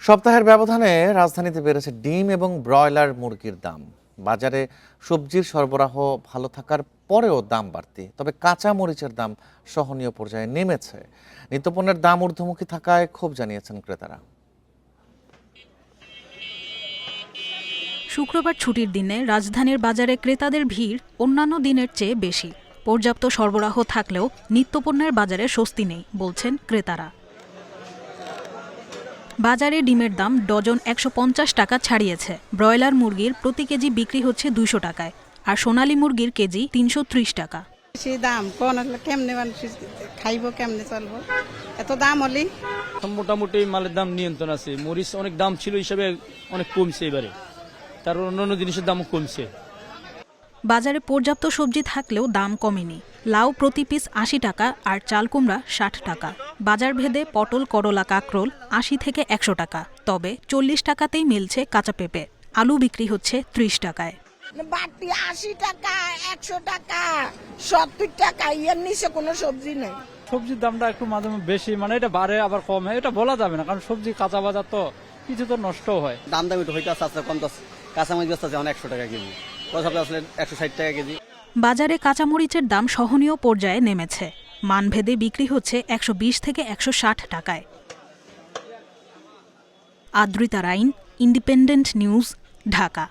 সপ্তাহের ব্যবধানে রাজধানীতে বেড়েছে ডিম এবং ব্রয়লার মুরগির দাম। বাজারে সবজির সরবরাহ ভালো থাকার পরেও দাম বাড়তি, তবে কাঁচা মরিচের দাম সহনীয় পর্যায়ে নেমেছে। নিত্যপণ্যের দাম ঊর্ধ্বমুখী থাকায় ক্ষোভ জানিয়েছেন ক্রেতারা। শুক্রবার ছুটির দিনে রাজধানীর বাজারে ক্রেতাদের ভিড় অন্যান্য দিনের চেয়ে বেশি। পর্যাপ্ত সরবরাহ থাকলেও নিত্যপণ্যের বাজারে স্বস্তি নেই বলছেন ক্রেতারা। বাজারে ডিমের দাম ডজন ১৫০ টাকা ছাড়িয়েছে। ব্রয়লার মুরগির প্রতি কেজি বিক্রি হচ্ছে ২০০ টাকায়, আর সোনালী মুরগির কেজি ৩৩০ টাকা। সেই দাম কোন হলে কেমনে মানুষ খাইব, কেমনে চলবো, এত দাম হলি। মোটামুটি মালের দাম নিয়ন্ত্রণ আছে। মরিচ অনেক দাম ছিল হিসাবে অনেক কমছে এবারে, তার অন্যান্য জিনিসের দামও কমছে। বাজারে পর্যাপ্ত সবজি থাকলেও দাম কমেনি। লাউ প্রতি পিস ৮০ টাকা আর চাল কুমড়া ৬০ টাকা। বাজার ভেদে পটল, করলা, কাঁকরোল ৮০ থেকে ১০০ টাকা। তবে ৪০ টাকাতেই মিলছে কাঁচা পেঁপে। আলু বিক্রি হচ্ছে ৩০ টাকায়। বাড়তি ৮০ টাকা, ১০০ টাকা, ৭০ টাকা, এর নিচে কোনো সবজি নেই। সবজির দামটা একটু মাঝে বেশি, মানে এটা বাড়ে আবার কমে, এটা বলা যাবে না, কারণ সবজি কাঁচা বাজার তো কিছু তো নষ্ট হয়। দাম একটু হইতে আছে, কম তো কাঁচামরিচ বেচতে আছে ১০০ টাকা কেজি, আসলে ১৬০ টাকা কেজি। বাজারে কাঁচামরিচের দাম সহনীয় পর্যায়ে নেমেছে। মানভেদে বিক্রি হচ্ছে ১২০ থেকে ১৬০ টাকায়। আদ্রিতা রাইন, ইন্ডিপেন্ডেন্ট নিউজ, ঢাকা।